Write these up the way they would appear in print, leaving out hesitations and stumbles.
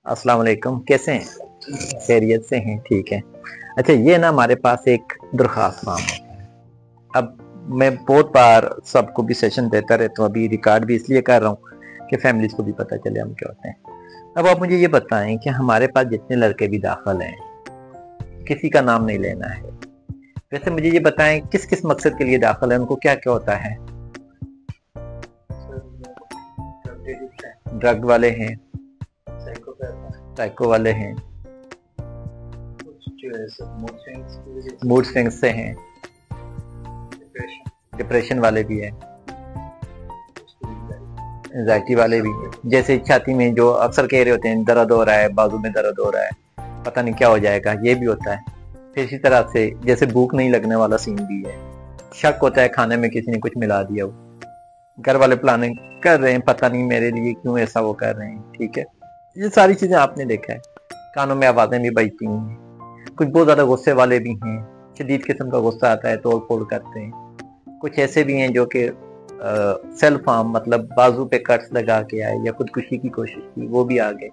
अस्सलाम वालेकुम, कैसे हैं? खैरियत से हैं? ठीक है। अच्छा, ये ना हमारे पास एक दरख्वास्त फॉर्म है। अब मैं बहुत बार सबको भी सेशन देता रहता हूँ, अभी रिकॉर्ड भी इसलिए कर रहा हूँ कि फैमिलीज को भी पता चले हम क्या होते हैं। अब आप मुझे ये बताएं कि हमारे पास जितने लड़के भी दाखिल हैं, किसी का नाम नहीं लेना है, वैसे मुझे ये बताएं किस किस मकसद के लिए दाखिल है, उनको क्या क्या होता है। ड्रग वाले हैं, साइको वाले हैं, मूड स्विंग्स से हैं, डिप्रेशन वाले भी हैं, एंजाइटी वाले भी हैं। जैसे छाती में जो अक्सर कह रहे होते हैं दर्द हो रहा है, बाजू में दर्द हो रहा है, पता नहीं क्या हो जाएगा, ये भी होता है। फिर इसी तरह से जैसे भूख नहीं लगने वाला सीन भी है, शक होता है खाने में किसी ने कुछ मिला दिया हो, घर वाले प्लानिंग कर रहे हैं, पता नहीं मेरे लिए क्यों ऐसा वो कर रहे हैं। ठीक है, ये सारी चीजें आपने देखा है। कानों में आवाजें भी बजती हैं। कुछ बहुत ज्यादा गुस्से वाले भी हैं, शदीद किस्म का गुस्सा आता है, तोड़ फोड़ करते हैं। कुछ ऐसे भी हैं जो कि सेल्फ हार्म, मतलब बाजू पे कट्स लगा के आए या खुदकुशी की कोशिश की, वो भी आ गए।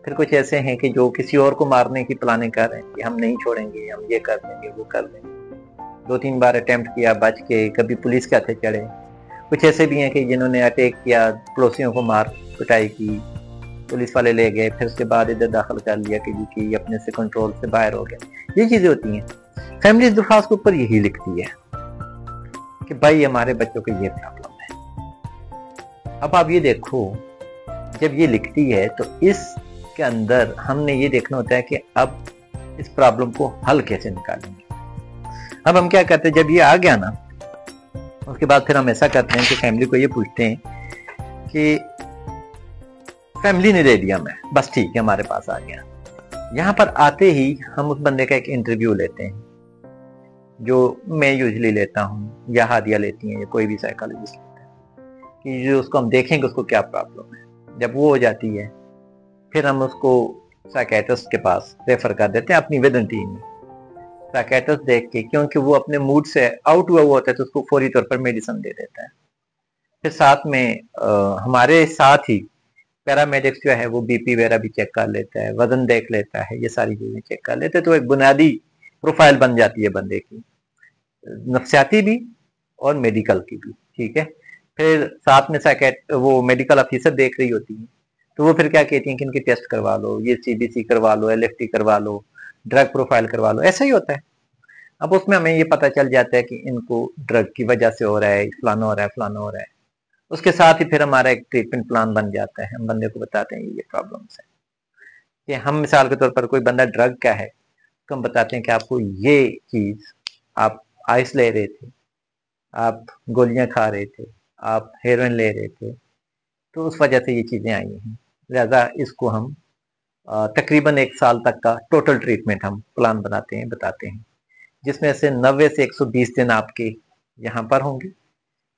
फिर कुछ ऐसे हैं कि जो किसी और को मारने की प्लानिंग कर रहे हैं कि हम नहीं छोड़ेंगे, हम ये कर देंगे, वो कर देंगे। 2-3 बार अटेम्प्ट किया, बच के, कभी पुलिस के हाथे चढ़े। कुछ ऐसे भी हैं कि जिन्होंने अटैक किया, पड़ोसियों को मार पिटाई की, पुलिस वाले ले गए, फिर उसके बाद इधर दाखिल कर लिया कि अपने से कंट्रोल से बाहर हो गए। ये चीजें होती हैं। फैमिली दरख्वास्त के ऊपर यही लिखती है कि भाई हमारे बच्चों को ये प्रॉब्लम है। अब आप ये देखो, जब ये लिखती है तो इसके अंदर हमने ये देखना होता है कि अब इस प्रॉब्लम को हल कैसे निकालेंगे। अब हम क्या करते हैं, जब ये आ गया ना, उसके बाद फिर हम ऐसा करते हैं कि फैमिली को ये पूछते हैं कि फैमिली ने दे दिया, मैं बस ठीक है, हमारे पास आ गया। यहाँ पर आते ही हम उस बंदे का एक इंटरव्यू लेते हैं, जो मैं यूजुअली लेता हूँ या हादिया लेती हैं या कोई भी साइकोलॉजिस्ट लेता है, कि जो उसको हम देखेंगे उसको क्या प्रॉब्लम है। जब वो हो जाती है फिर हम उसको साइकेट्रिस्ट के पास रेफर कर देते हैं अपनी विद इन टीम। साइकेट्रिस्ट देख के, क्योंकि वो अपने मूड से आउट हुआ होता है, तो उसको फौरी तौर पर मेडिसिन दे देता है। फिर साथ में हमारे साथ ही पैरामेडिक्स जो है वो बीपी वगैरह भी चेक कर लेता है, वजन देख लेता है, ये सारी चीजें चेक कर लेते हैं। तो एक बुनियादी प्रोफाइल बन जाती है बंदे की, नफ्सियाती भी और मेडिकल की भी। ठीक है, फिर साथ में वो मेडिकल ऑफिसर देख रही होती है, तो वो फिर क्या कहती है कि इनकी टेस्ट करवा लो, ये सीबीसी करवा लो, एलएफटी करवा लो, ड्रग प्रोफाइल करवा लो, ऐसा ही होता है। अब उसमें हमें ये पता चल जाता है कि इनको ड्रग की वजह से हो रहा है, फलाना हो रहा है, फलाना हो रहा है। उसके साथ ही फिर हमारा एक ट्रीटमेंट प्लान बन जाता है। हम बंदे को बताते हैं ये प्रॉब्लम्स है, कि हम मिसाल के तौर पर कोई बंदा ड्रग का है तो हम बताते हैं कि आपको ये चीज, आप आइस ले रहे थे, आप गोलियां खा रहे थे, आप हेरोइन ले रहे थे, तो उस वजह से ये चीजें आई हैं। लिहाजा इसको हम तकरीबन 1 साल तक का टोटल ट्रीटमेंट हम प्लान बनाते हैं, बताते हैं, जिसमें से 90 से 120 दिन आपके यहाँ पर होंगे,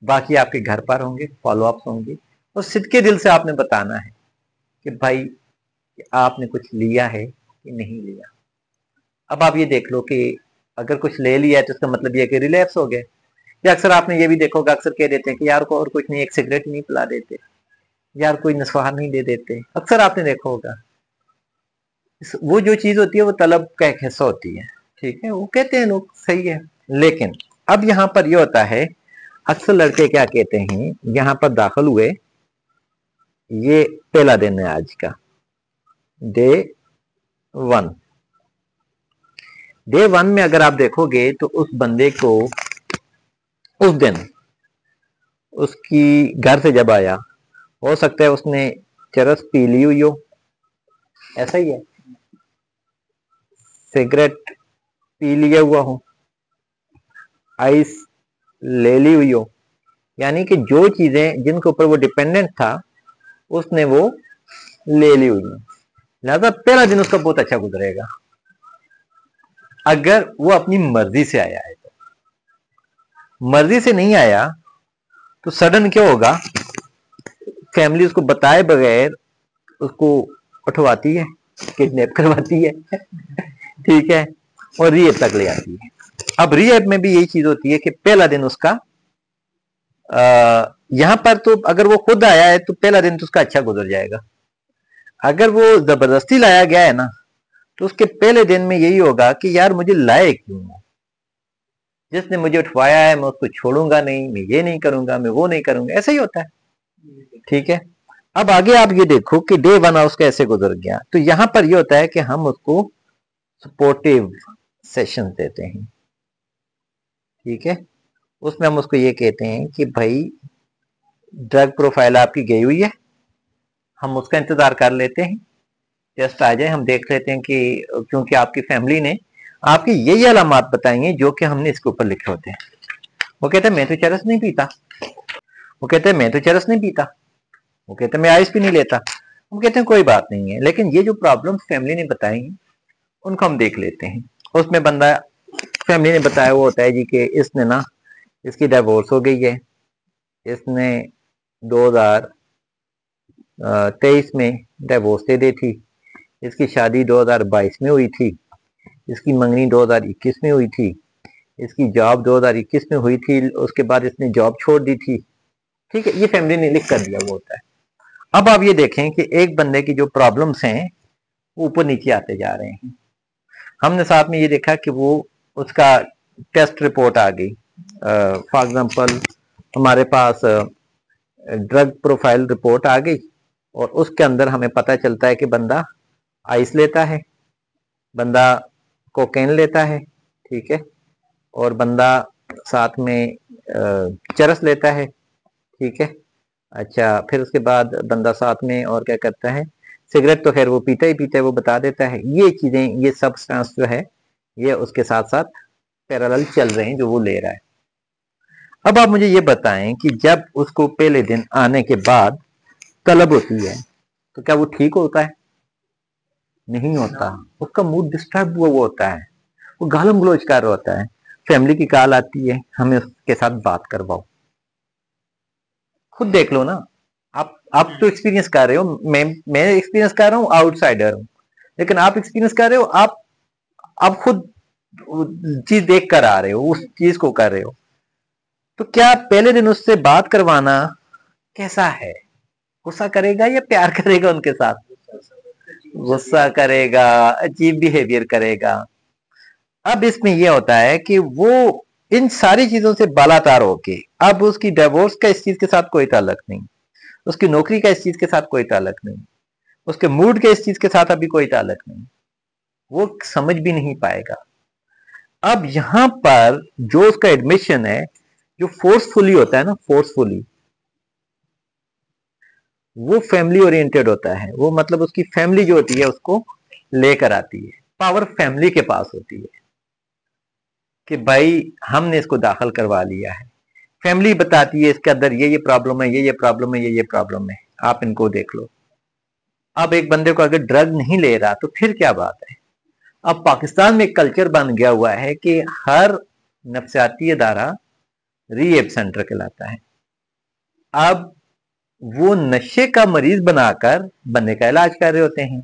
बाकी आपके घर पर होंगे, फॉलोअप्स होंगे। और सिद्के दिल से आपने बताना है कि भाई आपने कुछ लिया है कि नहीं लिया। अब आप ये देख लो कि अगर कुछ ले लिया है तो इसका मतलब ये है कि रिलैप्स हो गए। या अक्सर आपने ये भी देखा होगा, अक्सर कह देते हैं कि यार को और कुछ नहीं, एक सिगरेट नहीं पिला देते, यार कोई नशा नहीं दे देते। अक्सर आपने देखा होगा, वो जो चीज होती है वो तलब का एक हिस्सा होती है। ठीक है, वो कहते हैं लोग, सही है। लेकिन अब यहाँ पर ये होता है, अक्सर लड़के क्या कहते हैं, यहाँ पर दाखिल हुए, ये पहला दिन है आज का, डे 1। डे 1 में अगर आप देखोगे तो उस बंदे को उस दिन उसकी घर से जब आया, हो सकता है उसने चरस पी ली हुई हो, ऐसा ही है, सिगरेट पी लिया हुआ हो, आइस ले ली हुई हो, यानी कि जो चीजें जिनके ऊपर वो डिपेंडेंट था उसने वो ले ली हुई है। लिहाजा पहला दिन उसका बहुत अच्छा गुजरेगा। अगर वो अपनी मर्जी से आया है, तो मर्जी से नहीं आया तो सडन क्या होगा, फैमिली उसको बताए बगैर उसको उठवाती है, किडनैप करवाती है ठीक है, और रिहेब तक ले आती है। अब रिहेब में भी यही चीज होती है कि पहला दिन उसका यहां पर तो अगर वो खुद आया है तो पहला दिन तो उसका अच्छा गुजर जाएगा। अगर वो जबरदस्ती लाया गया है ना, तो उसके पहले दिन में यही होगा कि यार मुझे लाए क्यों, जिसने मुझे उठवाया है मैं उसको छोड़ूंगा नहीं, मैं ये नहीं करूंगा, मैं वो नहीं करूंगा, ऐसा ही होता है। ठीक है, अब आगे आप ये देखो कि डे 1 उसका ऐसे गुजर गया, तो यहां पर ये होता है कि हम उसको सपोर्टिव सेशन देते हैं। ठीक है, उसमें हम उसको ये कहते हैं कि भाई ड्रग प्रोफाइल आपकी गई हुई है, हम उसका इंतजार कर लेते हैं, टेस्ट आ जाए, हम देख लेते हैं कि क्योंकि आपकी फैमिली ने आपकी यही अलामात बताएंगे जो कि हमने इसके ऊपर लिखे होते हैं। वो कहते हैं मैं तो चरस नहीं पीता, वो कहते हैं मैं तो चरस नहीं पीता, वो कहते हैं मैं आइस भी नहीं लेता। हम कहते हैं कोई बात नहीं है, लेकिन ये जो प्रॉब्लम फैमिली ने बताई उनको हम देख लेते हैं। उसमें बंदा फैमिली ने बताया वो होता है जी कि इसने ना, इसकी डिवोर्स हो गई है, इसने 2023 में डिवोर्स दे दी थी, इसकी शादी 2022 में हुई थी, इसकी मंगनी 2021 में हुई थी, इसकी जॉब 2021 में हुई थी, उसके बाद इसने जॉब छोड़ दी थी। ठीक है, ये फैमिली ने लिख कर दिया वो होता है। अब आप ये देखें कि एक बंदे की जो प्रॉब्लम्स हैं वो ऊपर नीचे आते जा रहे हैं। हमने साथ में ये देखा कि वो उसका टेस्ट रिपोर्ट आ गई, फॉर एग्जांपल हमारे पास ड्रग प्रोफाइल रिपोर्ट आ गई और उसके अंदर हमें पता चलता है कि बंदा आइस लेता है, बंदा कोकेन लेता है, ठीक है, और बंदा साथ में चरस लेता है, ठीक है। अच्छा, फिर उसके बाद बंदा साथ में और क्या करता है, सिगरेट तो खैर वो पीता ही पीता है, वो बता देता है। ये चीजें, ये सब्सटेंस जो है ये उसके साथ साथ पैरेलल चल रहे हैं जो वो ले रहा है। अब आप मुझे ये बताएं कि जब उसको पहले दिन आने के बाद तलब होती है तो क्या वो ठीक होता है? नहीं होता, उसका मूड डिस्टर्ब हुआ होता है, वो गालम गलोच कर रहा होता है। फैमिली की कॉल आती है, हमें उसके साथ बात करवाओ। खुद देख लो ना, आप तो एक्सपीरियंस कर रहे हो, मैं एक्सपीरियंस कर रहा हूँ, आउटसाइडर हूँ, लेकिन आप एक्सपीरियंस कर रहे हो, आप खुद चीज देख कर आ रहे हो, उस चीज को कर रहे हो। तो क्या पहले दिन उससे बात करवाना कैसा है? गुस्सा करेगा या प्यार करेगा उनके साथ? गुस्सा करेगा, अजीब बिहेवियर करेगा। अब इसमें यह होता है कि वो इन सारी चीजों से बालातार होके, अब उसकी डिवोर्स का इस चीज के साथ कोई ताल्लुक नहीं, उसकी नौकरी का इस चीज के साथ कोई ताल्लुक नहीं, उसके मूड के इस चीज के साथ अभी कोई ताल्लुक नहीं, वो समझ भी नहीं पाएगा। अब यहां पर जो उसका एडमिशन है, जो फोर्सफुली होता है ना, फोर्सफुली, वो फैमिली ओरिएंटेड होता है। वो मतलब उसकी फैमिली जो होती है उसको लेकर आती है, पावर फैमिली के पास होती है कि भाई हमने इसको दाखिल करवा लिया है। फैमिली बताती है इसके अंदर ये प्रॉब्लम है, ये प्रॉब्लम है, ये प्रॉब्लम है, आप इनको देख लो। अब एक बंदे को अगर ड्रग नहीं ले रहा तो फिर क्या बात है? अब पाकिस्तान में एक कल्चर बन गया हुआ है कि हर नफ्सियाती इदारा रीएब सेंटर कहलाता है। अब वो नशे का मरीज बनाकर बंदे का इलाज कर रहे होते हैं,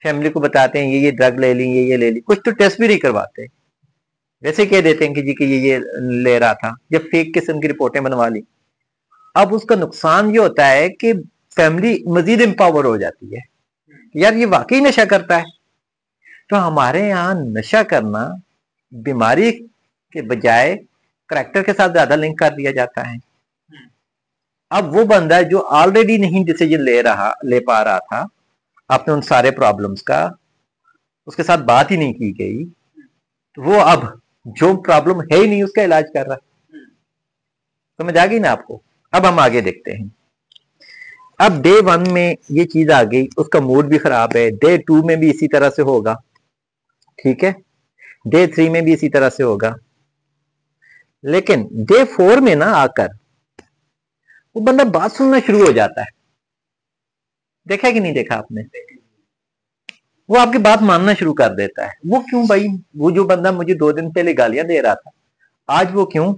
फैमिली को बताते हैं ये ड्रग ले ली, ये ले ली, कुछ तो टेस्ट भी नहीं करवाते, वैसे कह देते हैं कि जी कि ये ले रहा था, या फेक किस्म की रिपोर्टें बनवा ली। अब उसका नुकसान ये होता है कि फैमिली मजीद एम्पावर हो जाती है, यार ये वाकई नशा करता है। तो हमारे यहाँ नशा करना बीमारी के बजाय करैक्टर के साथ ज्यादा लिंक कर दिया जाता है। अब वो बंदा जो ऑलरेडी नहीं डिसीजन ले पा रहा था अपने उन सारे प्रॉब्लम्स का, उसके साथ बात ही नहीं की गई, तो वो अब जो प्रॉब्लम है ही नहीं उसका इलाज कर रहा है। समझ आ गई ना आपको? अब हम आगे देखते हैं। अब डे 1 में ये चीज आ गई, उसका मूड भी खराब है, डे 2 में भी इसी तरह से होगा, ठीक है, डे 3 में भी इसी तरह से होगा, लेकिन डे 4 में ना आकर वो बंदा बात सुनना शुरू हो जाता है। देखा कि नहीं देखा आपने? वो आपकी बात मानना शुरू कर देता है। वो क्यों भाई? वो जो बंदा मुझे 2 दिन पहले गालियां दे रहा था, आज वो क्यों?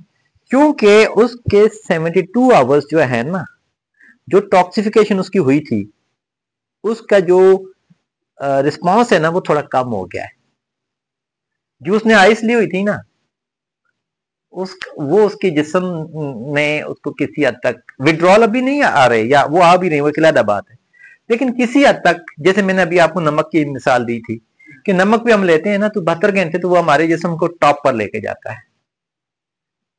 क्योंकि उसके 72 आवर्स जो है ना, जो टॉक्सिफिकेशन उसकी हुई थी, उसका जो रिस्पॉन्स है ना वो थोड़ा कम हो गया है। जो उसने आइस ली हुई थी ना, वो उसके जिस्म ने उसको किसी हद तक विड्रॉल अभी नहीं आ रहे, या वो आ भी नहीं, वो एक अलग बात है, लेकिन किसी हद तक, जैसे मैंने अभी आपको नमक की मिसाल दी थी कि नमक भी हम लेते हैं ना तो 72 घंटे तो वो हमारे जिस्म को टॉप पर लेके जाता है।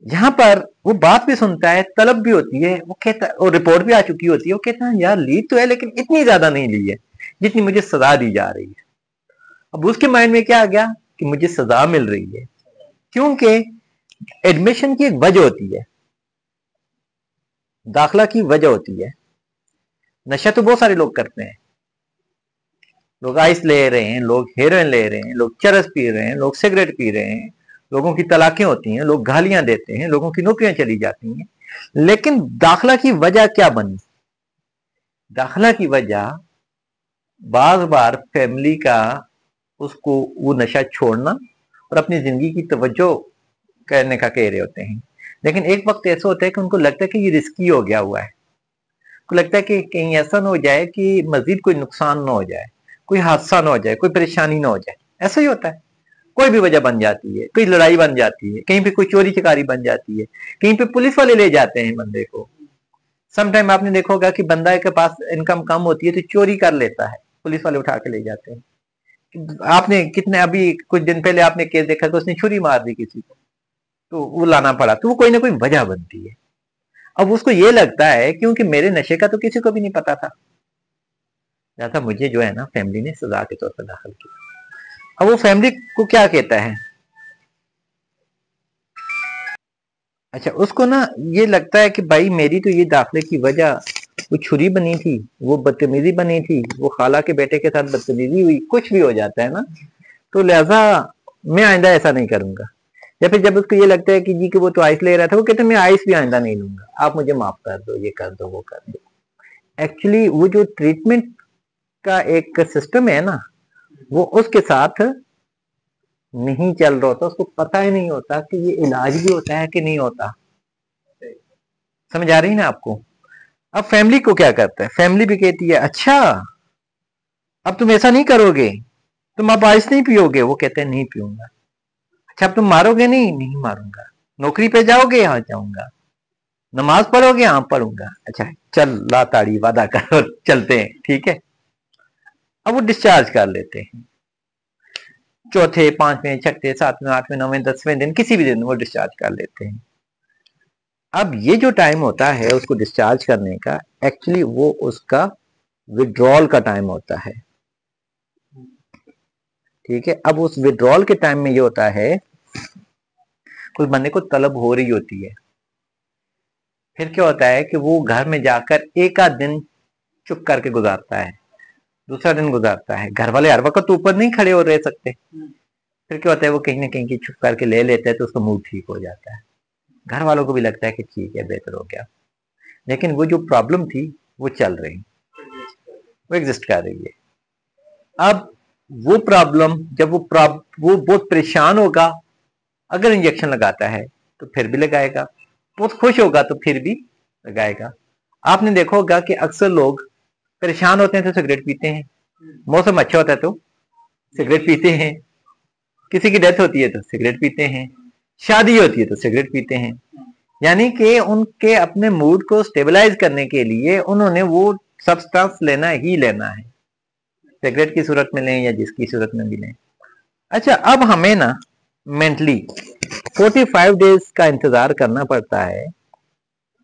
यहां पर वो बात भी सुनता है, तलब भी होती है, वो कहता है, और रिपोर्ट भी आ चुकी होती है, वो कहता है यार ली तो है लेकिन इतनी ज्यादा नहीं ली है जितनी मुझे सजा दी जा रही है। अब उसके माइंड में क्या आ गया कि मुझे सजा मिल रही है, क्योंकि एडमिशन की एक वजह होती है, दाखिला की वजह होती है। नशा तो बहुत सारे लोग करते हैं, लोग आइस ले रहे हैं, लोग हेरोइन ले रहे हैं, लोग चरस पी रहे हैं, लोग सिगरेट पी रहे हैं, लोगों की तलाकें होती हैं, लोग गालियां देते हैं, लोगों की नौकरियां चली जाती हैं। लेकिन दाखिला की वजह क्या बनी? दाखिला की वजह बार बार फैमिली का उसको वो नशा छोड़ना और अपनी जिंदगी की तवज्जो करने का कह रहे होते हैं। लेकिन एक वक्त ऐसा होता है कि उनको लगता है कि ये रिस्की हो गया हुआ है, उनको लगता है कि कहीं ऐसा ना हो जाए कि मजीद कोई नुकसान ना हो जाए, कोई हादसा ना हो जाए, कोई परेशानी ना हो जाए। ऐसा ही होता है, कोई भी वजह बन जाती है, कोई लड़ाई बन जाती है, कहीं पे कोई चोरी चकारी बन जाती है, कहीं पे पुलिस वाले ले जाते हैं बंदे को। सम टाइम आपने देखा होगा कि बंदा के पास इनकम कम होती है तो चोरी कर लेता है, पुलिस वाले उठा के ले जाते हैं। आपने कितने अभी कुछ दिन पहले आपने केस देखा कि उसने छुरी मार दी किसी को, तो वो लाना पड़ा, तो वो कोई ना कोई वजह बनती है। अब उसको ये लगता है क्योंकि मेरे नशे का तो किसी को भी नहीं पता था, लिहाजा मुझे जो है ना फैमिली ने सजा के तौर पर दाखिल किया। अब वो फैमिली को क्या कहता है, अच्छा उसको ना ये लगता है कि भाई मेरी तो ये दाखिले की वजह वो छुरी बनी थी, वो बदतमीजी बनी थी, वो खाला के बेटे के साथ बदतमीजी हुई, कुछ भी हो जाता है ना, तो लिहाजा मैं आइंदा ऐसा नहीं करूंगा। या फिर जब उसको ये लगता है कि जी कि वो तो आइस ले रहा था, वो कहते हैं मैं आइस भी आइंदा नहीं लूंगा, आप मुझे माफ कर दो, ये कर दो, वो कर दो। एक्चुअली वो जो ट्रीटमेंट का एक सिस्टम है ना, वो उसके साथ नहीं चल रहा होता, उसको पता ही नहीं होता कि ये इलाज भी होता है कि नहीं होता। समझ आ रही है ना आपको? अब फैमिली को क्या करता है, फैमिली भी कहती है अच्छा अब तुम ऐसा नहीं करोगे, तुम अब आइस नहीं पियोगे, वो कहते हैं नहीं पीऊंगा। अच्छा अब तुम मारोगे नहीं, नहीं मारूंगा। नौकरी पे जाओगे, हाँ जाऊंगा। नमाज पढ़ोगे, हाँ पढ़ूंगा। अच्छा चल ला ताड़ी, वादा करो, चलते हैं, ठीक है। अब वो डिस्चार्ज कर लेते हैं, चौथे, पांचवें, छठे, सातवें, आठवें, नौवें, 10वें दिन, किसी भी दिन वो डिस्चार्ज कर लेते हैं। अब ये जो टाइम होता है उसको डिस्चार्ज करने का, एक्चुअली वो उसका विड्रॉल का टाइम होता है, ठीक है। अब उस विड्रॉल के टाइम में ये होता है, कोई बंदे को तलब हो रही होती है, फिर क्या होता है कि वो घर में जाकर एक आध दिन चुप करके गुजारता है, दूसरा दिन गुजारता है। घर वाले हर वक्त ऊपर नहीं खड़े हो रह सकते, फिर क्या होता है वो कहीं ना कहीं की छुप करके ले लेता है, तो उसका मूड ठीक हो जाता है, घर वालों को भी लगता है कि ठीक है बेहतर हो गया। लेकिन वो जो प्रॉब्लम थी वो चल रही, वो एग्जिस्ट कर रही है। अब वो प्रॉब्लम जब वो बहुत परेशान होगा, अगर इंजेक्शन लगाता है तो फिर भी लगाएगा, बहुत खुश होगा तो फिर भी लगाएगा। आपने देखा होगा कि अक्सर लोग परेशान होते हैं तो सिगरेट पीते हैं, मौसम अच्छा होता है तो सिगरेट पीते हैं, किसी की डेथ होती है तो सिगरेट पीते हैं, शादी होती है तो सिगरेट पीते हैं। यानी कि उनके अपने मूड को स्टेबलाइज करने के लिए उन्होंने वो सब्सटेंस लेना ही लेना है, सिगरेट की सूरत में लें या जिसकी सूरत में भी लें। अच्छा अब हमें ना मेंटली 45 डेज का इंतजार करना पड़ता है,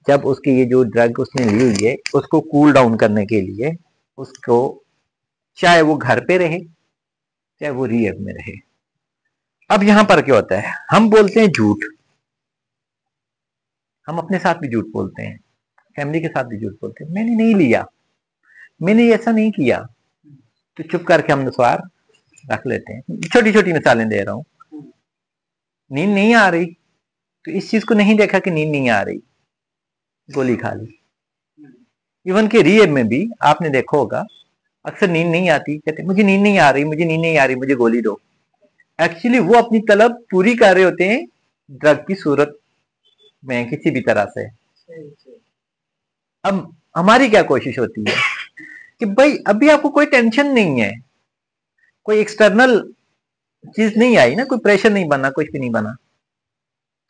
जब उसकी ये जो ड्रग उसने ली हुई है उसको कूल डाउन करने के लिए, उसको चाहे वो घर पे रहे चाहे वो रिहैब में रहे। अब यहां पर क्या होता है, हम बोलते हैं झूठ, हम अपने साथ भी झूठ बोलते हैं, फैमिली के साथ भी झूठ बोलते हैं, मैंने नहीं लिया, मैंने ऐसा नहीं किया, तो चुप करके हम नुस्वार रख लेते हैं। छोटी छोटी मिसालें दे रहा हूं, नींद नहीं आ रही तो इस चीज को नहीं देखा कि नींद नहीं आ रही, गोली खा ली। इवन के रिहैब में भी आपने देखा होगा अक्सर नींद नहीं आती, कहते मुझे नींद नहीं आ रही, मुझे नींद नहीं आ रही, मुझे गोली दो। एक्चुअली वो अपनी तलब पूरी कर रहे होते हैं ड्रग की सूरत में किसी भी तरह से। अब हमारी क्या कोशिश होती है कि भाई अभी आपको कोई टेंशन नहीं है, कोई एक्सटर्नल चीज नहीं आई ना, कोई प्रेशर नहीं बना, कुछ भी नहीं बना,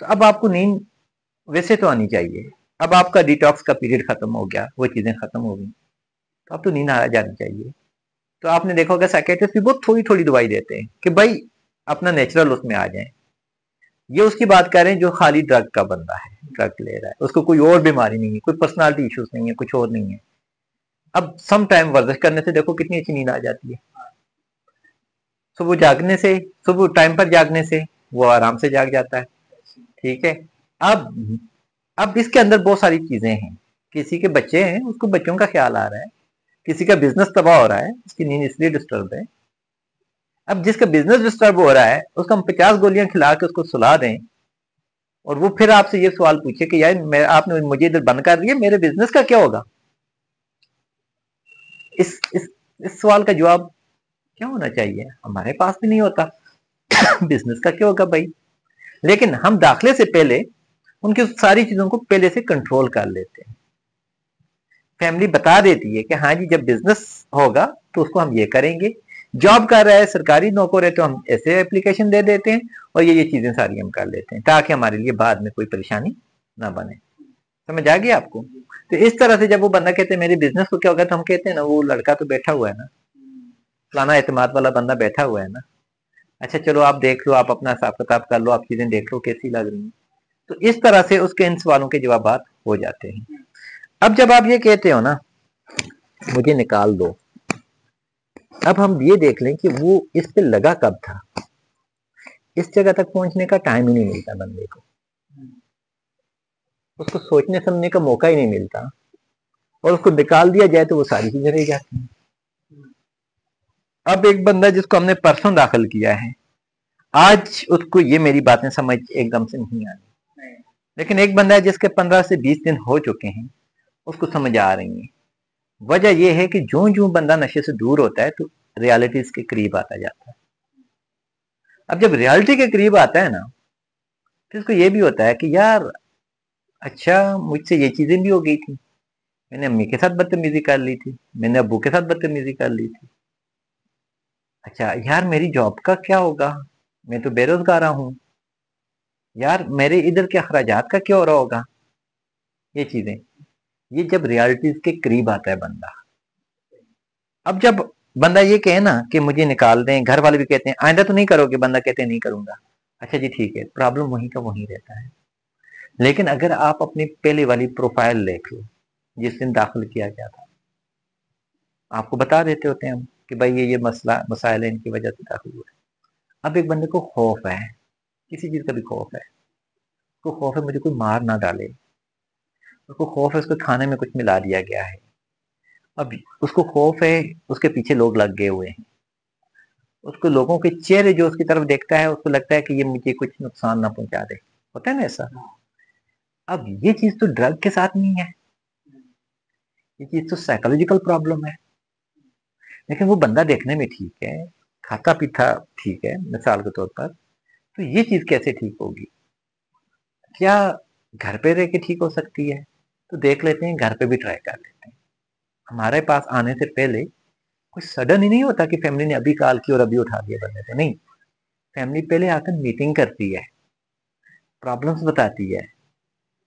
तो अब आपको नींद वैसे तो आनी चाहिए। अब आपका डिटॉक्स का पीरियड खत्म हो गया, वो चीजें खत्म हो गई, तो अब तो नींद आ जानी चाहिए। तो आपने देखा होगा साइकेट्रिस्ट भी बहुत थोड़ी थोड़ी दवाई देते हैं कि भाई अपना नेचुरल उसमें आ जाए। ये उसकी बात कर रहे हैं जो खाली ड्रग का बंदा है, ड्रग ले रहा है, उसको कोई और बीमारी नहीं है, कोई पर्सनालिटी इश्यूज नहीं है, कुछ और नहीं है। अब सम टाइम वर्जिश करने से देखो कितनी अच्छी नींद आ जाती है। सुबह जागने से, सुबह टाइम पर जागने से वो आराम से जाग जाता है। ठीक है। अब अब इसके अंदर बहुत सारी चीजें हैं। किसी के बच्चे हैं, उसको बच्चों का ख्याल आ रहा है, किसी का बिजनेस तबाह हो रहा है, उसकी नींद इसलिए डिस्टर्ब है। अब जिसका बिजनेस डिस्टर्ब हो रहा है उसको हम 50 गोलियां खिला के उसको सुला दें और वो फिर आपसे ये सवाल पूछे कि यार आपने मुझे इधर बंद कर दिया, मेरे बिजनेस का क्या होगा? इस सवाल का जवाब क्या होना चाहिए? हमारे पास भी नहीं होता। बिजनेस का क्या होगा भाई? लेकिन हम दाखिले से पहले उनकी सारी चीजों को पहले से कंट्रोल कर लेते हैं। फैमिली बता देती है कि हाँ जी जब बिजनेस होगा तो उसको हम ये करेंगे, जॉब कर रहा है, सरकारी नौकर है, तो हम ऐसे एप्लीकेशन दे देते हैं और ये चीजें सारी हम कर लेते हैं ताकि हमारे लिए बाद में कोई परेशानी ना बने। समझ आ गया आपको? तो इस तरह से जब वो बंदा कहते हैं मेरे बिजनेस को क्या होगा, तो हम कहते हैं ना वो लड़का तो बैठा हुआ है ना, फलाना एतमाद वाला बंदा बैठा हुआ है ना, अच्छा चलो आप देख लो, आप अपना हिसाब किताब कर लो, आप चीजें देख लो कैसी लग रही हैं। तो इस तरह से उसके इन सवालों के जवाब हो जाते हैं। अब जब आप ये कहते हो ना मुझे निकाल दो, अब हम ये देख लें कि वो इस पे लगा कब था। इस जगह तक पहुंचने का टाइम ही नहीं मिलता बंदे को, उसको सोचने समझने का मौका ही नहीं मिलता, और उसको निकाल दिया जाए तो वो सारी चीजें रह जाती हैं। अब एक बंदा जिसको हमने परसों दाखिल किया है, आज उसको ये मेरी बातें समझ एकदम से नहीं आ रही, लेकिन एक बंदा है जिसके 15 से 20 दिन हो चुके हैं, उसको समझ आ रही है। वजह यह है कि जो जो बंदा नशे से दूर होता है तो रियलिटीज के करीब आता जाता है। अब जब रियलिटी के करीब आता है ना, तो इसको ये भी होता है कि यार अच्छा मुझसे ये चीजें भी हो गई थी, मैंने अम्मी के साथ बदतमीजी कर ली थी, मैंने अब्बू के साथ बदतमीजी कर ली थी, अच्छा यार मेरी जॉब का क्या होगा, मैं तो बेरोजगार हूं, यार मेरे इधर के अखराजात का क्या हो रहा होगा। ये चीजें, ये जब रियलिटीज के करीब आता है बंदा। अब जब बंदा ये कहे ना कि मुझे निकाल दें, घर वाले भी कहते हैं आइंदा तो नहीं करोगे, बंदा कहते हैं नहीं करूंगा, अच्छा जी ठीक है, प्रॉब्लम वहीं का वहीं रहता है। लेकिन अगर आप अपनी पहले वाली प्रोफाइल देख लो जिस दिन दाखिल किया गया था, आपको बता देते होते हैं हम कि भाई ये मसला मसाइल है, इनकी वजह से दाखिल हुआ है। अब एक बंदे को खौफ है, किसी चीज का भी खौफ है, उसको खौफ है मुझे कोई मार ना डाले, उसको खौफ है उसको खाने में कुछ मिला दिया गया है, अब उसको खौफ है उसके पीछे लोग लग गए हुए हैं, उसको लोगों के चेहरे जो उसकी तरफ देखता है उसको लगता है कि ये मुझे कुछ नुकसान ना पहुंचा दे, होता है ना ऐसा। अब ये चीज तो ड्रग के साथ नहीं है, ये चीज तो साइकोलॉजिकल प्रॉब्लम है। लेकिन वो बंदा देखने में ठीक है, खाता पीता ठीक है मिसाल के तौर पर, तो ये चीज कैसे ठीक होगी? क्या घर पे रह के ठीक हो सकती है? तो देख लेते हैं, घर पे भी ट्राई कर लेते हैं। हमारे पास आने से पहले कोई सडन ही नहीं होता कि फैमिली ने अभी कॉल की और अभी उठा दिया बंदे को, नहीं। फैमिली पहले आकर मीटिंग करती है, प्रॉब्लम्स बताती है,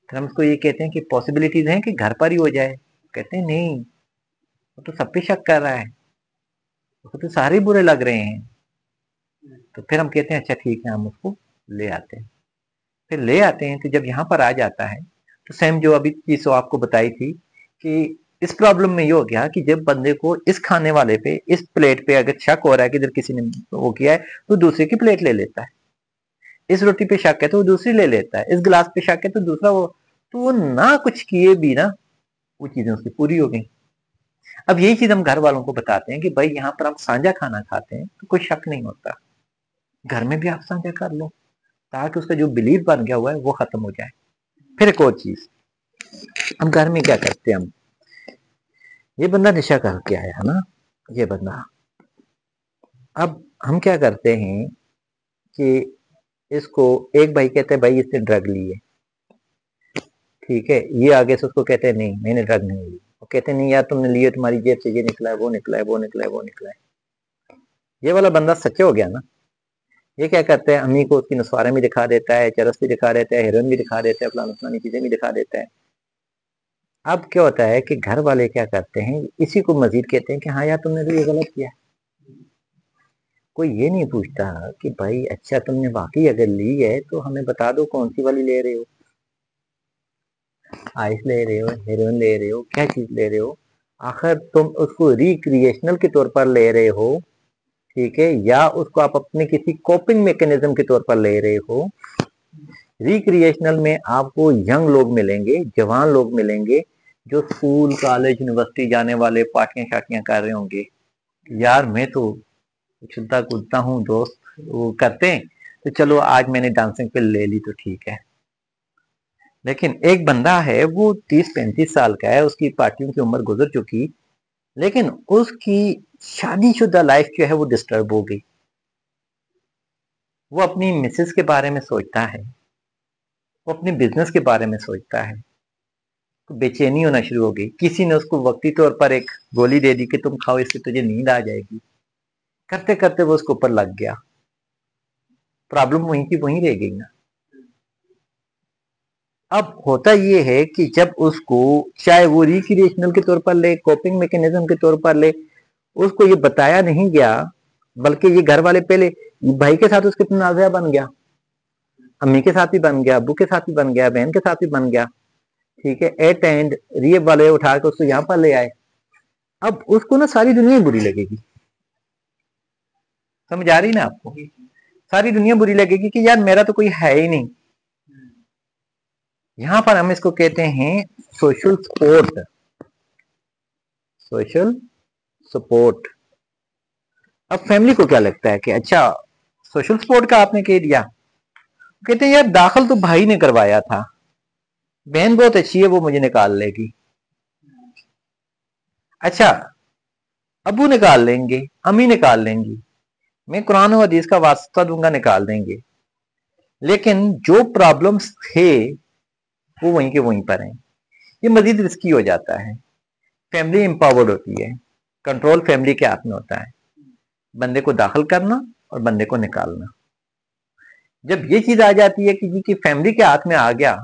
फिर हम उसको ये कहते हैं कि पॉसिबिलिटीज हैं कि घर पर ही हो जाए, कहते हैं नहीं वो तो सब पे शक कर रहा है, उसको तो सारे बुरे लग रहे हैं। तो फिर हम कहते हैं अच्छा ठीक है हम उसको ले आते हैं। फिर ले आते हैं तो जब यहाँ पर आ जाता है तो सेम जो अभी चीज आपको बताई थी कि इस प्रॉब्लम में ये हो गया कि जब बंदे को इस खाने वाले पे, इस प्लेट पे अगर शक हो रहा है कि इधर किसी ने वो किया है तो दूसरे की प्लेट ले लेता है, इस रोटी पे शक है तो वो दूसरी ले लेता है, इस गिलास पे शक है तो दूसरा वो, तो वो ना कुछ किए भी ना वो चीजें उसकी पूरी हो गई। अब यही चीज हम घर वालों को बताते हैं कि भाई यहाँ पर हम साझा खाना खाते हैं तो कोई शक नहीं होता, घर में भी आप साझा कर लो ताकि उसका जो बिलीव बन गया हुआ है वो खत्म हो जाए। फिर एक और चीज, हम घर में क्या करते हैं, हम ये बंदा नशा करके आया है ना, ये बंदा, अब हम क्या करते हैं कि इसको, एक भाई कहते हैं भाई इसने ड्रग ली है, ठीक है, ये आगे से उसको कहते हैं नहीं मैंने ड्रग नहीं ली, वो कहते हैं नहीं यार तुमने लिए, तुम्हारी जेब से ये निकला है वो निकला है वो निकला है वो निकला है। ये वाला बंदा सच्चे हो गया ना, ये क्या करते हैं अम्मी को उसकी नसवारे भी दिखा देता है, चरस भी दिखा देता है, हेरोइन भी दिखा देता है, फलानी फलानी चीजें भी दिखा देता है। अब क्या होता है कि घर वाले क्या करते हैं, इसी को मजीद कहते हैं कि हाँ यार तुमने तो ये गलत किया। कोई ये नहीं पूछता कि भाई अच्छा तुमने वाकई अगर ली है तो हमें बता दो कौन सी वाली ले रहे हो, आइस ले रहे हो, हेरोइन ले रहे हो, क्या चीज ले रहे हो। आखिर तुम उसको रिक्रिएशनल के तौर पर ले रहे हो, ठीक है, या उसको आप अपने किसी कोपिंग मैकेनिज्म के तौर पर ले रहे हो। रिक्रिएशनल में आपको यंग लोग मिलेंगे, जवान लोग मिलेंगे, जो स्कूल कॉलेज यूनिवर्सिटी जाने वाले, पार्टियां शाटियां कर रहे होंगे। यार मैं तो उछलता कूदता हूँ दोस्त, वो करते हैं तो चलो आज मैंने डांसिंग पे ले ली तो ठीक है। लेकिन एक बंदा है वो 30-35 साल का है, उसकी पार्टियों की उम्र गुजर चुकी, लेकिन उसकी शादीशुदा लाइफ जो है वो डिस्टर्ब हो गई। वो अपनी मिसेस के बारे में सोचता है, वो अपने बिजनेस के बारे में सोचता है, तो बेचैनी होना शुरू हो गई। किसी ने उसको वक्ती तौर पर एक गोली दे दी कि तुम खाओ इससे तुझे नींद आ जाएगी। करते करते वो उसके ऊपर लग गया, प्रॉब्लम वहीं की वहीं रह गई ना। अब होता ये है कि जब उसको, चाहे वो रिक्रिएशनल के तौर पर ले, कोपिंग मैकेनिज्म के तौर पर ले, उसको ये बताया नहीं गया, बल्कि ये घर वाले पहले भाई के साथ उसके तनाज़ा बन गया, अम्मी के साथ भी बन गया, अब्बू के साथ भी बन गया, बहन के साथ भी बन गया, ठीक है। एट एंड रिएब वाले उठा के उसको यहाँ पर ले आए। अब उसको ना सारी दुनिया बुरी लगेगी, समझ आ रही ना आपको? सारी दुनिया बुरी लगेगी कि यार मेरा तो कोई है ही नहीं। यहां पर हम इसको कहते हैं सोशल सपोर्ट। Social support. अब फैमिली को क्या लगता है कि अच्छा सोशल सपोर्ट का आपने कह दिया, कहते हैं यार दाखिल तो भाई ने करवाया था, बहन बहुत अच्छी है वो मुझे निकाल लेगी। अच्छा अबू निकाल लेंगे, अम्मी निकाल लेंगी, मैं कुरान और हदीस का वास्ता दूंगा, निकाल देंगे। लेकिन जो प्रॉब्लम्स थे वो वहीं के वहीं पर हैं। ये मजीद रिस्की हो जाता है। फैमिली एम्पावर्ड होती है, कंट्रोल फैमिली के हाथ में होता है, बंदे को दाखिल करना और बंदे को निकालना। जब ये चीज आ जाती है कि जी की फैमिली के हाथ में आ गया,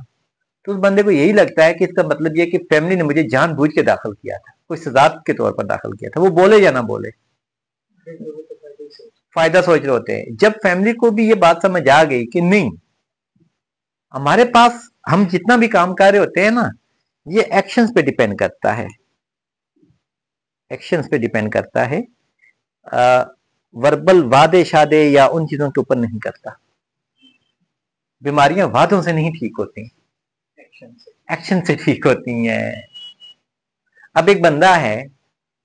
तो उस बंदे को यही लगता है कि इसका मतलब ये कि फैमिली ने मुझे जानबूझ के दाखिल किया था, कोई सजा के तौर पर दाखिल किया था, वो बोले या ना बोले, फायदा सोच रहे होते हैं। जब फैमिली को भी ये बात समझ आ गई कि नहीं, हमारे पास हम जितना भी काम कर रहे होते हैं ना, ये एक्शंस पे डिपेंड करता है, एक्शंस पे डिपेंड करता है, वर्बल वादे शादे या उन चीजों के ऊपर नहीं करता। बीमारियां वादों से नहीं ठीक होती, एक्शन से ठीक होती हैं। अब एक बंदा है,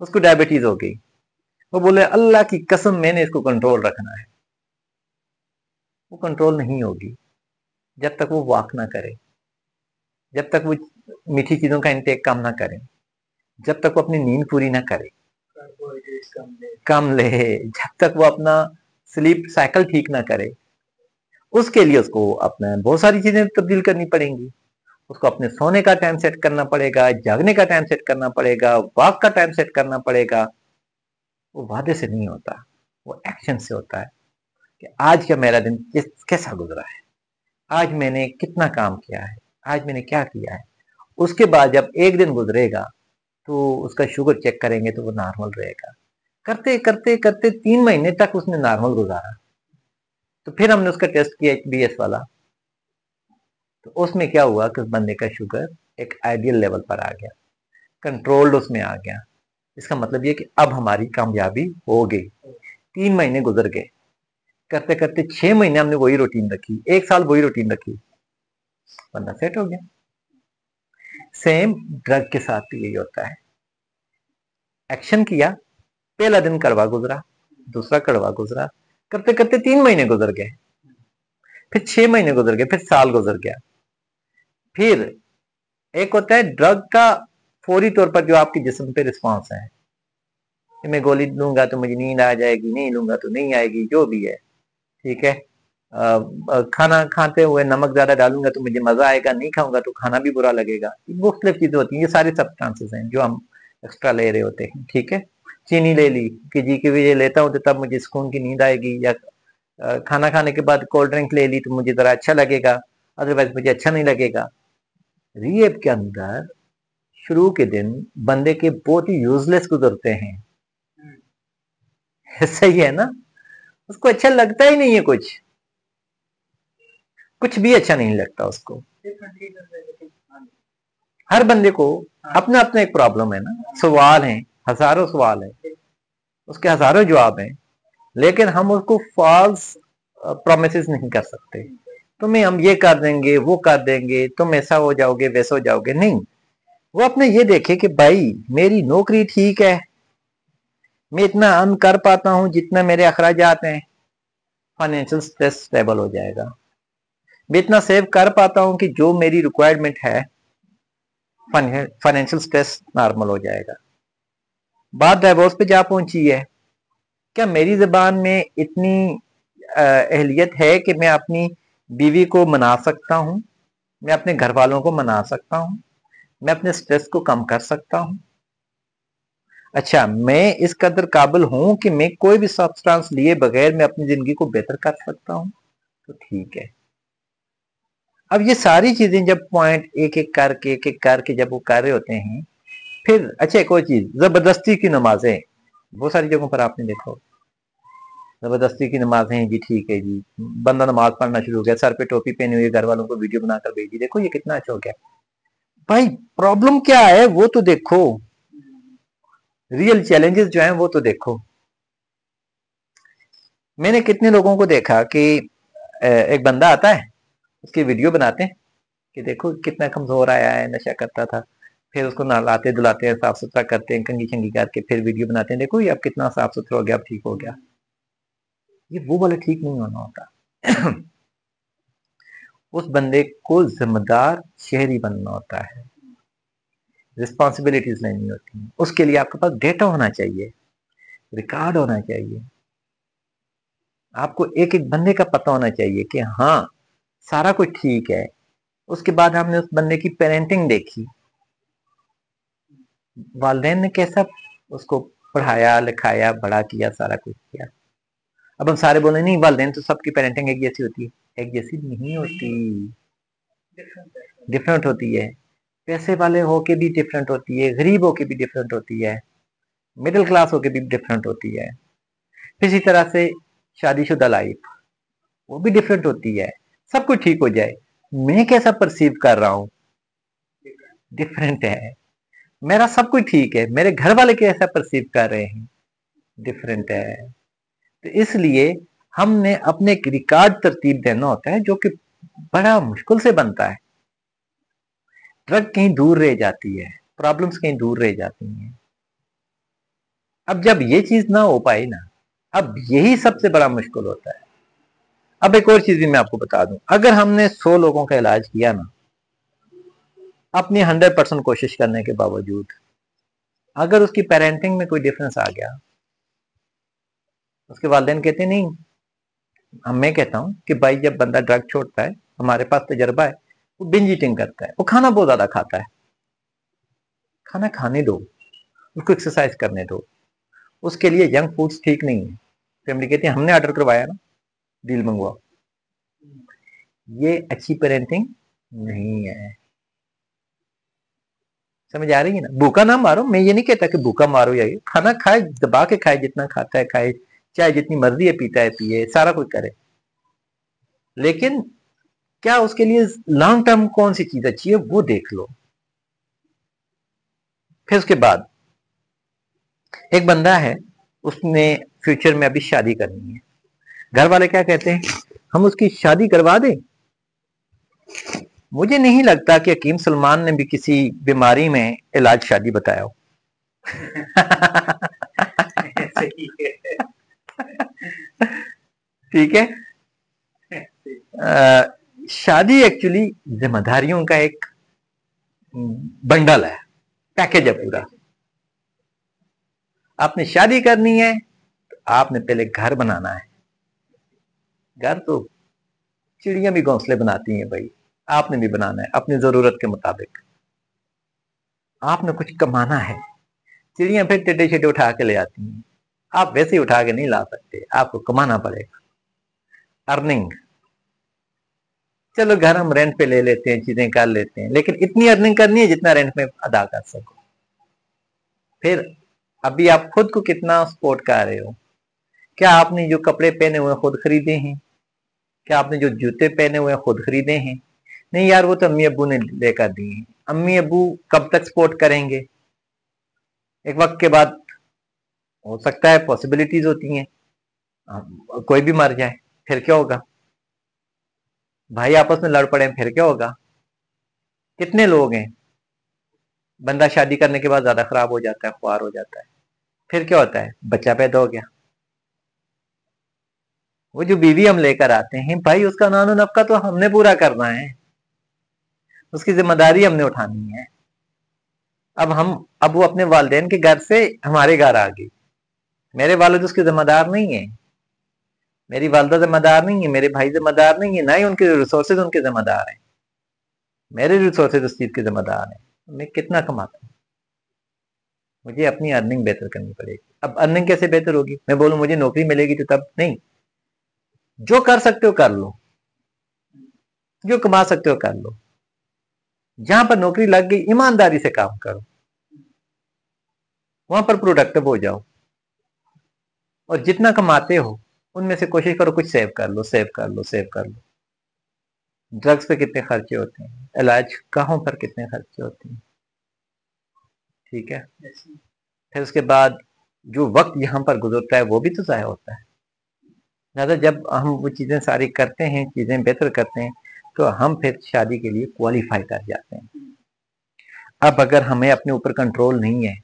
उसको डायबिटीज हो गई, वो बोले अल्लाह की कसम मैंने इसको कंट्रोल रखना है। वो कंट्रोल नहीं होगी जब तक वो वॉक ना करे, जब तक वो मीठी चीजों का इंटेक कम ना करे, जब तक वो अपनी नींद पूरी ना करे, कम ले, जब तक वो अपना स्लीप साइकिल ठीक ना करे। उसके लिए उसको अपना बहुत सारी चीजें तब्दील करनी पड़ेंगी। उसको अपने सोने का टाइम सेट करना पड़ेगा, जागने का टाइम सेट करना पड़ेगा, वॉक का टाइम सेट करना पड़ेगा। वो वादे से नहीं होता, वो एक्शन से होता है कि आज का मेरा दिन कैसा गुजरा है, आज मैंने कितना काम किया है, आज मैंने क्या किया है। उसके बाद जब एक दिन गुजरेगा तो उसका शुगर चेक करेंगे तो वो नॉर्मल रहेगा। करते करते करते 3 महीने तक उसने नॉर्मल गुजारा, तो फिर हमने उसका टेस्ट किया HbS वाला, तो उसमें क्या हुआ कि उस बंदे का शुगर एक आइडियल लेवल पर आ गया, कंट्रोल्ड उसमें आ गया। इसका मतलब ये कि अब हमारी कामयाबी हो गई। 3 महीने गुजर गए, करते करते 6 महीने हमने वही रूटीन रखी, 1 साल वही रूटीन रखी, बंदा सेट हो गया। सेम ड्रग के साथ भी यही होता है। एक्शन किया, पहला दिन कड़वा गुजरा, दूसरा कड़वा गुजरा, करते करते 3 महीने गुजर गए, फिर 6 महीने गुजर गए, फिर साल गुजर गया। फिर एक होता है ड्रग का फौरी तौर पर जो आपके जिस्म पे रिस्पॉन्स है, कि मैं गोली लूंगा तो मुझे नींद आ जाएगी, नहीं लूंगा तो नहीं आएगी, जो भी है, ठीक है। खाना खाते हुए नमक ज्यादा डालूंगा तो मुझे मजा आएगा, नहीं खाऊंगा तो खाना भी बुरा लगेगा। मुख्तलिफ चीजें होती हैं, ये सारे सब्सटेंसेस हैं जो हम एक्स्ट्रा ले रहे होते हैं, ठीक है। चीनी ले ली कि जी की ये लेता हूँ तो तब मुझे सुकून की नींद आएगी, या खाना खाने के बाद कोल्ड ड्रिंक ले ली तो मुझे जरा अच्छा लगेगा, अदरवाइज मुझे अच्छा नहीं लगेगा। रिएब के अंदर شروع کے دن بندے کے بہت ہی یوزلیس گزرتے ہیں. صحیح ہے نا, اس کو اچھا لگتا ہی نہیں ہے, کچھ بھی اچھا نہیں لگتا اس کو. ہر بندے کو اپنا اپنا ایک پرابلم ہے نا, سوال ہیں, ہزاروں سوال ہیں, اس کے ہزاروں جواب ہیں, لیکن ہم اس کو فالس پرومسز نہیں کر سکتے. تمہیں ہم یہ کر دیں گے, وہ کر دیں گے, تم ایسا ہو جاؤ گے, ویسا ہو جاؤ گے, نہیں. وہ اپنے یہ دیکھے کہ بھائی میری نوکری ٹھیک ہے, میں اتنا ارن کر پاتا ہوں جتنا میرے اخراجات ہیں, فائنینشیل اسٹریس اسٹیبل ہو جائے گا. میں اتنا سیو کر پاتا ہوں کہ جو میری ریکوائرمنٹ ہے, فائنینشیل اسٹریس نارمل ہو جائے گا. بات ڈائیورس پہ جا پہنچی ہے, کیا میری زبان میں اتنی اہلیت ہے کہ میں اپنی بیوی کو منا سکتا ہوں, میں اپنے گھر والوں کو منا سکتا ہوں, میں اپنے سٹریس کو کم کر سکتا ہوں. اچھا, میں اس قدر قابل ہوں کہ میں کوئی بھی سبسٹانس لیے بغیر میں اپنی زندگی کو بہتر کر سکتا ہوں, تو ٹھیک ہے. اب یہ ساری چیزیں جب پوائنٹ ایک ایک کر کے جب وہ کر رہے ہوتے ہیں, پھر اچھا ایک اور چیز, زبردستی کی نمازیں بہت ساری جگہوں پر آپ نے دیکھو, زبردستی کی نمازیں جی ٹھیک ہے جی, بندہ نماز پڑھنا شروع ہو گیا, سر پہ ٹوپی پہنے ہوئے, گھر والوں کو ویڈیو بنا کر بھیجی, دیکھو یہ کتنا اچھا ہو گیا. بھائی پرابلم کیا ہے وہ تو دیکھو, ریئل چیلنجز جو ہیں وہ تو دیکھو. میں نے کتنے لوگوں کو دیکھا کہ ایک بندہ آتا ہے, اس کی ویڈیو بناتے ہیں کہ دیکھو کتنا کمزور آیا ہے, نشہ کرتا تھا, پھر اس کو نہلاتے دلاتے ہیں, صاف ستھرا کرتے ہیں, کنگھی چنگی کر کے پھر ویڈیو بناتے ہیں, دیکھو یہ اب کتنا صاف ستھرا ہو گیا, اب ٹھیک ہو گیا. یہ وہ والا ٹھیک نہیں ہونا ہوتا. اس بندے کو ذمہ دار شہری بننا ہوتا ہے, رسپانسبلٹیز لینی ہوتی ہیں. اس کے لیے آپ کے پاس ڈیٹا ہونا چاہیے, ریکارڈ ہونا چاہیے, آپ کو ایک ایک بندے کا پتہ ہونا چاہیے کہ ہاں سارا کچھ ٹھیک ہے. اس کے بعد ہم نے اس بندے کی پیرنٹنگ دیکھی, والدین نے کیسا اس کو پڑھایا لکھایا بڑا کیا, سارا کچھ کیا. اب ہم سارے بولے نہیں والدین تو سب کی پیرنٹنگ ایک جیسی ہوتی ہے, ایک جیسی نہیں ہوتی, ڈفرنٹ ہوتی ہے. پیسے والے ہو کے بھی ڈفرنٹ ہوتی ہے, غریب ہو کے بھی ڈفرنٹ ہوتی ہے, مڈل کلاس ہو کے بھی ڈفرنٹ ہوتی ہے. اسی طرح سے شادی شدہ لائف وہ بھی ڈفرنٹ ہوتی ہے. سب کچھ ٹھیک ہو جائے, میں کیسا پرسیو کر رہا ہوں ڈفرنٹ ہے. میرا سب کچھ ٹھیک ہے, میرے گھر والے کیسا پرسیو کر رہے ہیں ڈفرنٹ ہے. تو اس لیے ہم نے اپنے ایک ریکارڈ ترتیب دینا ہوتا ہے, جو کہ بڑا مشکل سے بنتا ہے. ڈرگ کہیں دور رہ جاتی ہے, پرابلمز کہیں دور رہ جاتی ہیں. اب جب یہ چیز نہ ہو پائی نا, اب یہی سب سے بڑا مشکل ہوتا ہے. اب ایک اور چیز بھی میں آپ کو بتا دوں, اگر ہم نے 100 لوگوں کا علاج کیا نا, اپنی 100% کوشش کرنے کے باوجود, اگر اس کی پیرنٹنگ میں کوئی ڈفرنس آ گیا, اس کے والدین کہتے ہیں نہیں, میں کہتا ہوں کہ بھائی جب بندہ ڈرگ چھوڑتا ہے, ہمارے پاس تجربہ ہے, وہ بنج ایٹنگ کرتا ہے, وہ کھانا بہت زیادہ کھاتا ہے. کھانا کھانے دو, اس کو ایکسرسائز کرنے دو. اس کے لیے جنک فوڈز ٹھیک نہیں ہے. فیملی کہتی ہے ہم نے آرڈر کروایا نا, ڈیل منگواؤ. یہ اچھی پیرنٹنگ نہیں ہے. سمجھ آ رہی ہے نا؟ بھوکا نہ مارو, میں یہ نہیں کہتا کہ بھوکا مارو, یا کھانا کھائے, دبا کے کھائے, جتنا کھاتا ہے کھائے, چاہے جتنی مرضی ہے پیتا ہے پیے, سارا کچھ کرے, لیکن کیا اس کے لیے لانگ ٹرم کون سی چیز اچھی ہے وہ دیکھ لو. پھر اس کے بعد ایک بندہ ہے, اس نے فیوچر میں ابھی شادی کرنی ہے. گھر والے کیا کہتے ہیں, ہم اس کی شادی کروا دیں. مجھے نہیں لگتا کہ حکیم سلمان نے بھی کسی بیماری میں علاج شادی بتایا ہو. ٹھیک ہے, شادی ایکچولی ذمہ داریوں کا ایک بنڈل ہے, پیکج ہے پورا. آپ نے شادی کرنی ہے تو آپ نے پہلے گھر بنانا ہے. گھر تو چڑیاں بھی گھونسلے بناتی ہیں بھائی, آپ نے بھی بنانا ہے اپنی ضرورت کے مطابق. آپ نے کچھ کمانا ہے. چڑیاں پھر ٹڈے چھٹے اٹھا کے لے آتی ہیں, آپ ویسے ہی اٹھا کے نہیں لا سکتے, آپ کو کمانا پڑے گا. ارننگ चलो घर हम रेंट पे ले लेते हैं, चीजें कर लेते हैं, लेकिन इतनी अर्निंग करनी है जितना रेंट में अदा कर सको। फिर अभी आप खुद को कितना सपोर्ट कर रहे हो? क्या आपने जो कपड़े पहने हुए खुद खरीदे हैं? क्या आपने जो जूते पहने हुए खुद खरीदे हैं? नहीं यार, वो तो अम्मी अब्बू ने लेकर दिए हैं। अम्मी अब्बू कब तक सपोर्ट करेंगे? एक वक्त के बाद हो सकता है, पॉसिबिलिटीज होती हैं, कोई भी मर जाए, फिर क्या होगा? भाई आपस में लड़ पड़े, फिर क्या होगा? कितने लोग हैं? बंदा शादी करने के बाद ज्यादा खराब हो जाता है, ख्वार हो जाता है, फिर क्या होता है? बच्चा पैदा हो गया। वो जो बीवी हम लेकर आते हैं भाई, उसका नानो नफका तो हमने पूरा करना है, उसकी जिम्मेदारी हमने उठानी है। अब वो अपने वालिदैन के घर से हमारे घर आ गई। मेरे वालिद उसके जिम्मेदार नहीं है, मेरी वालदा जिम्मेदार नहीं है, मेरे भाई जिम्मेदार नहीं है, ना ही उनके रिसोर्सेज उनके जिम्मेदार हैं। मेरे रिसोर्सेज उस चीज के जिम्मेदार हैं। मैं कितना कमाता हूँ, मुझे अपनी अर्निंग बेहतर करनी पड़ेगी। अब अर्निंग कैसे बेहतर होगी? मैं बोलूं मुझे नौकरी मिलेगी तो तब नहीं। जो कर सकते हो कर लो, जो कमा सकते हो कर लो। जहां पर नौकरी लग गई, ईमानदारी से काम करो, वहां पर प्रोडक्टिव हो जाओ, और जितना कमाते हो उनमें से कोशिश करो कुछ सेव कर लो, सेव कर लो, सेव कर लो। ड्रग्स पे कितने खर्चे होते हैं, इलाज कहाँ पर कितने खर्चे होते हैं, ठीक है। फिर उसके बाद जो वक्त यहाँ पर गुजरता है वो भी तो जाया होता है। लिहाजा जब हम वो चीजें सारी करते हैं, चीजें बेहतर करते हैं, तो हम फिर शादी के लिए क्वालिफाई कर जाते हैं। अब अगर हमें अपने ऊपर कंट्रोल नहीं है,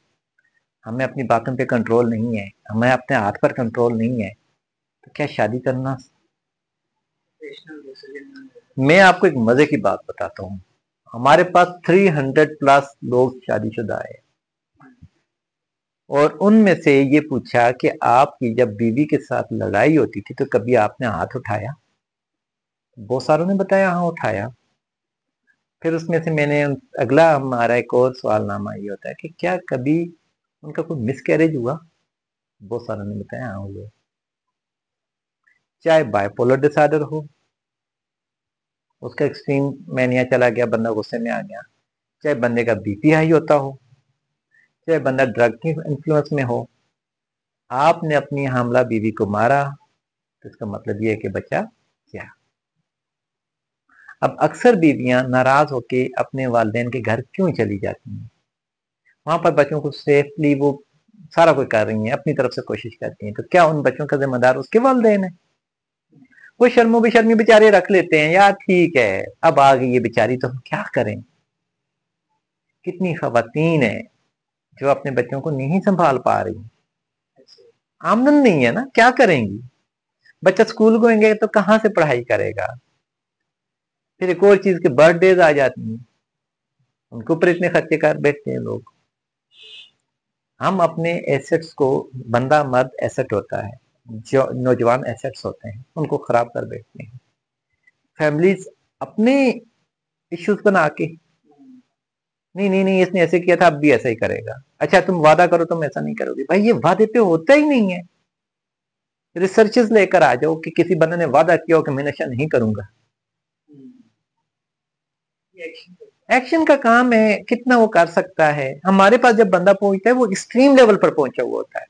हमें अपनी बातों पे कंट्रोल नहीं है, हमें अपने हाथ पर कंट्रोल नहीं है, तो क्या शादी करना? मैं आपको एक मजे की बात बताता हूँ। हमारे पास 300 प्लस लोग शादीशुदा है, और उनमें से ये पूछा कि आपकी जब बीवी के साथ लड़ाई होती थी तो कभी आपने हाथ उठाया? बहुत सारों ने बताया हाँ उठाया। फिर उसमें से मैंने अगला हमारा एक और सवालनामा ये होता है कि क्या कभी उनका कोई मिसकैरेज हुआ? बहुत सारों ने बताया हाँ हुआ। चाहे बाइपोलर डिसऑर्डर हो, उसका एक्सट्रीम मैनिया चला गया, बंदा गुस्से में आ गया, चाहे बंदे का बीपी हाई होता हो, चाहे बंदा ड्रग की इन्फ्लुएंस में हो, आपने अपनी हामला बीवी को मारा तो इसका मतलब ये है कि बचा क्या? अब अक्सर बीवियां नाराज होके अपने वालिदैन के घर क्यों चली जाती हैं? वहां पर बच्चों को सेफली वो सारा कुछ कर रही हैं, अपनी तरफ से कोशिश करती हैं, तो क्या उन बच्चों का जिम्मेदार उसके वालिदैन है? वो शर्मो बेशर्मी बेचारे रख लेते हैं, यार ठीक है अब आ गई ये बेचारी तो हम क्या करें। कितनी खवातीन है जो अपने बच्चों को नहीं संभाल पा रही, आमदन नहीं है ना, क्या करेंगी? बच्चा स्कूल गोएंगे तो कहाँ से पढ़ाई करेगा? फिर एक और चीज के बर्थडेज आ जाती हैं, उनके ऊपर इतने खर्चे कर बैठते हैं लोग। हम अपने एसेट्स को, बंदा मर्द एसेट होता है, जो नौजवान एसेट्स होते हैं उनको खराब कर बैठते हैं। फैमिलीज अपने इश्यूज बना के, नहीं नहीं नहीं इसने ऐसे किया था अब भी ऐसा ही करेगा, अच्छा तुम वादा करो तुम ऐसा नहीं करोगे। भाई ये वादे पे होता ही नहीं है। रिसर्चेस लेकर आ जाओ कि किसी बंदे ने वादा किया हो कि मैं नशा नहीं करूंगा। एक्शन का काम है, कितना वो कर सकता है। हमारे पास जब बंदा पहुंचता है वो एक्सट्रीम लेवल पर पहुंचा हुआ होता है,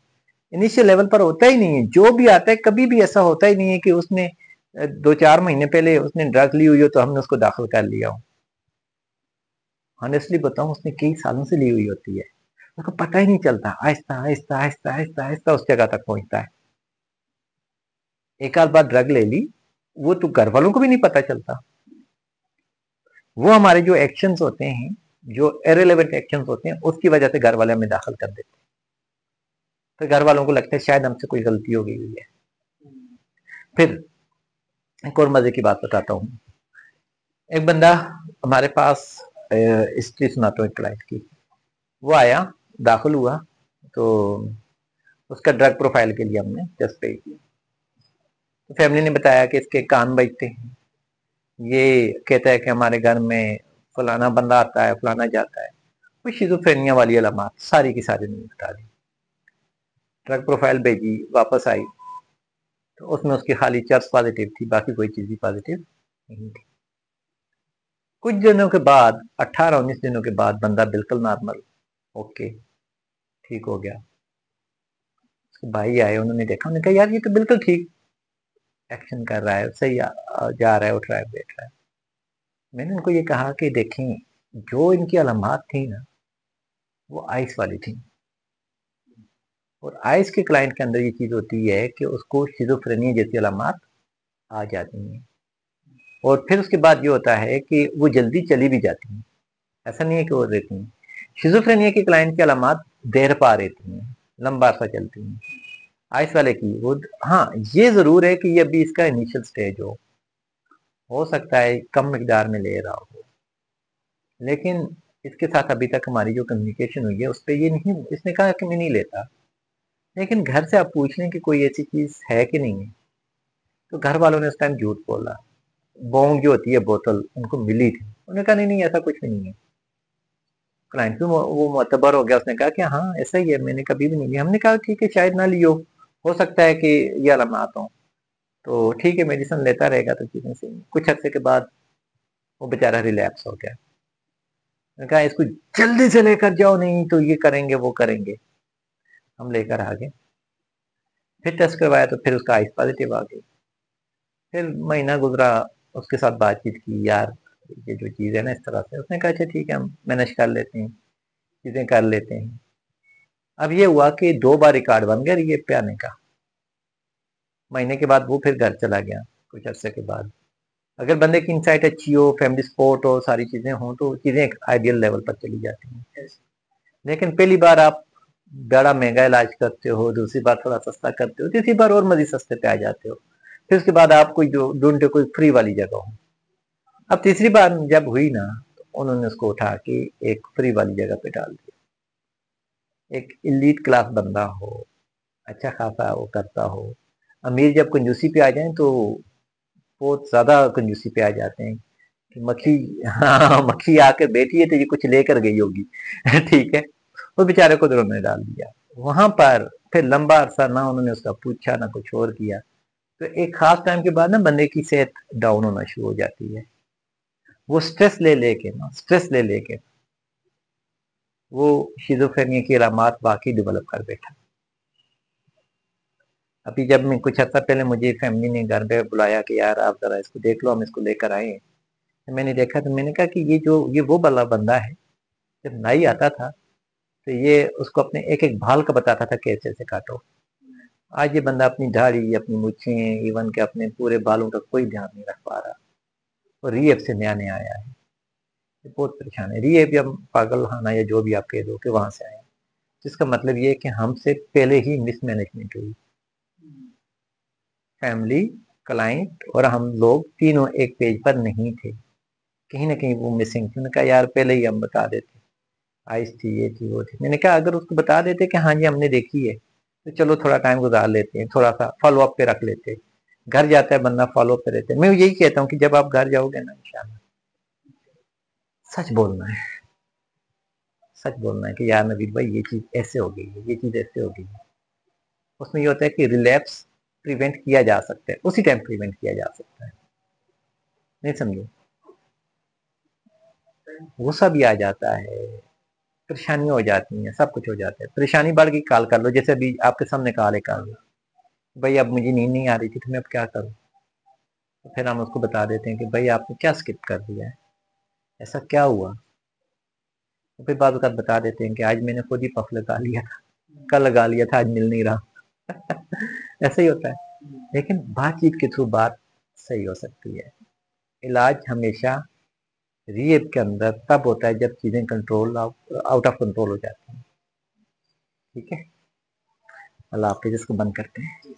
इनिशियल लेवल पर होता ही नहीं है। जो भी आता है कभी भी ऐसा होता ही नहीं है कि उसने 2-4 महीने पहले उसने ड्रग ली हुई हो तो हमने उसको दाखिल कर लिया हो। ऑनेस्टली बताऊं, उसने कई सालों से ली हुई होती है, उसको पता ही नहीं चलता, आहिस्ता आहिस्ता आहिस्ता आहिस्ता आहिस्ता उस जगह तक पहुंचता है। एक आध बार ड्रग ले ली, वो तो घर वालों को भी नहीं पता चलता। वो हमारे जो एक्शंस होते हैं, जो इररिलेवेंट एक्शंस होते हैं, उसकी वजह से घर वाले हमें दाखिल कर देते हैं। फिर घर वालों को लगता है शायद हमसे कोई गलती हो गई हुई है। फिर एक और मजे की बात बताता हूँ। एक बंदा हमारे पास, हिस्ट्री सुनाता हूँ एक क्लाइंट की। वो आया, दाखिल हुआ, तो उसका ड्रग प्रोफाइल के लिए हमने टेस्ट पे किया। तो फैमिली ने बताया कि इसके कान बजते हैं, ये कहता है कि हमारे घर में फलाना बंदा आता है, फलाना जाता है। कुछ शिज़ोफ्रेनिया वाली अलामत सारी की सारी नहीं बता दी। ड्रग प्रोफाइल भेजी, वापस आई तो उसमें उसकी खाली चर्स पॉजिटिव थी, बाकी कोई चीज भी पॉजिटिव नहीं थी। कुछ दिनों के बाद 18-19 दिनों के बाद बंदा बिल्कुल नॉर्मल, ओके, ठीक हो गया। उसके भाई आए, उन्होंने देखा, उन्होंने कहा यार ये तो बिल्कुल ठीक एक्शन कर रहा है, सही जा रहा है, उठ रहा है, बैठ रहा है। मैंने उनको ये कहा कि देखें, जो इनकी अलामात थी ना वो आइस वाली थी, और आइस के क्लाइंट के अंदर ये चीज होती है कि उसको शिजोफ्रेनिया जैसी अलामात आ जाती हैं, और फिर उसके बाद ये होता है कि वो जल्दी चली भी जाती हैं, ऐसा नहीं है कि वो रहती हैं। शिजोफ्रेनिया के क्लाइंट की अलामात देर पा रहती हैं, लंबा अरसा चलती हैं। आइस वाले की वो, हाँ ये जरूर है कि ये अभी इसका इनिशियल स्टेज हो सकता है कम मिकदार में ले रहा हो, लेकिन इसके साथ अभी तक हमारी जो कम्युनिकेशन हुई है उस पर ये नहीं, इसने कहा कि मैं नहीं लेता। लेकिन घर से आप पूछ लें कि कोई ऐसी चीज है कि नहीं है, तो घर वालों ने उस टाइम झूठ बोला। बोंग जो होती है बोतल उनको मिली थी, उन्होंने कहा नहीं नहीं ऐसा कुछ भी नहीं है। क्लाइंट भी वो मुतबर हो गया, उसने कहा कि हाँ ऐसा ही है, मैंने कभी भी नहीं लिया। हमने कहा ठीक है शायद ना लियो, हो सकता है कि ये अलामात हो, तो ठीक है मेडिसिन लेता रहेगा तो चीजें सही। कुछ अर्से के बाद वो बेचारा रिलैप्स हो गया। मैंने कहा इसको जल्दी से लेकर जाओ, नहीं तो ये करेंगे वो करेंगे। हम लेकर आ गए, फिर टेस्ट करवाया तो फिर उसका आइस पॉजिटिव आ गई। फिर महीना गुजरा, उसके साथ बातचीत की, यार ये जो चीज़ है ना इस तरह से। उसने कहा अच्छा ठीक है हम मैनेज कर लेते हैं, चीज़ें कर लेते हैं। अब ये हुआ कि 2 बार रिकॉर्ड बन गया ये पे आने का। महीने के बाद वो फिर घर चला गया कुछ अर्से के बाद। अगर बंदे की इंसाइट अच्छी हो, फैमिली सपोर्ट हो, सारी चीज़ें हों, तो चीज़ें एक आइडियल लेवल पर चली जाती हैं। लेकिन पहली बार आप बड़ा महंगा इलाज करते हो, दूसरी बार थोड़ा सस्ता करते हो, तीसरी बार और मजीद सस्ते पे आ जाते हो, फिर उसके बाद आप कोई जो ढूंढते कोई फ्री वाली जगह हो। अब तीसरी बार जब हुई ना, तो उन्होंने उसको उठा के एक फ्री वाली जगह पे डाल दिया। एक इलीट क्लास बंदा हो, अच्छा खासा वो करता हो। अमीर जब कंजूसी पे आ जाए तो बहुत ज्यादा कंजूसी पे आ जाते हैं कि मक्खी, हाँ मक्खी आकर बैठी है तो ये कुछ लेकर गई होगी। ठीक है, वो बेचारे को उन्होंने डाल दिया वहां पर। फिर लंबा अरसा ना उन्होंने उसका पूछा ना कुछ और किया। तो एक खास टाइम के बाद ना बंदे की सेहत डाउन होना शुरू हो जाती है। वो स्ट्रेस ले लेके ना, स्ट्रेस ले लेके वो शिजोफ्रेनिया की अलामात वाकई डेवलप कर बैठा। अभी जब मैं कुछ अर्सा पहले मुझे फैमिली ने घर पे बुलाया कि यार आप जरा इसको देख लो, हम इसको लेकर आए। तो मैंने देखा तो मैंने कहा कि ये वो वाला बंदा है, जब नाई आता था तो ये उसको अपने एक एक बाल का बताता था कैसे ऐसे काटो। आज ये बंदा अपनी दाढ़ी, अपनी मूछें, इवन के अपने पूरे बालों का कोई ध्यान नहीं रख पा रहा, और रिएब से नया नया आया है। ये बहुत परेशान है। रिएब या पागल खाना या जो भी आप कह दो कि वहां से आया, जिसका मतलब ये है कि हमसे पहले ही मिसमैनेजमेंट हुई। फैमिली, क्लाइंट और हम लोग तीनों एक पेज पर नहीं थे, कहीं ना कहीं वो मिसिंग थी। मैंने कहा यार पहले ही हम बता देते, आइस थी, ये थी, वो थी। मैंने कहा अगर उसको बता देते कि हाँ जी हमने देखी है, तो चलो थोड़ा टाइम गुजार लेते हैं, थोड़ा सा फॉलो अप पे रख लेते। घर जाता है बंदा, फॉलो अप पे रहते हैं। मैं यही कहता हूँ कि जब आप घर जाओगे ना, इंशाल्लाह सच बोलना है, सच बोलना है कि यार नवीद भाई ये चीज ऐसे हो गई है, ये चीज ऐसे हो गई है। उसमें ये होता है कि रिलैप्स प्रिवेंट किया जा सकता है, उसी टाइम प्रिवेंट किया जा सकता है। नहीं समझे, गुस्सा भी आ जाता है, परेशानियां हो जाती हैं, सब कुछ हो जाता है। परेशानी बढ़ गई, कॉल कर लो, जैसे अभी आपके सामने कॉल है, कर लो भाई अब मुझे नींद नहीं आ रही थी तो मैं अब क्या करूं। तो फिर हम उसको बता देते हैं कि भाई आपने क्या स्किप कर दिया है, ऐसा क्या हुआ। तो फिर बाद बता देते हैं कि आज मैंने खुद ही पफ लगा लिया था, कल लगा लिया था, आज मिल नहीं रहा। ऐसा ही होता है। लेकिन बातचीत के थ्रू बात सही हो सकती है। इलाज हमेशा रिएब के अंदर तब होता है जब चीजें कंट्रोल आउट ऑफ कंट्रोल हो जाती हैं। ठीक है, अल्लाह हाफिज़, इसको बंद करते हैं।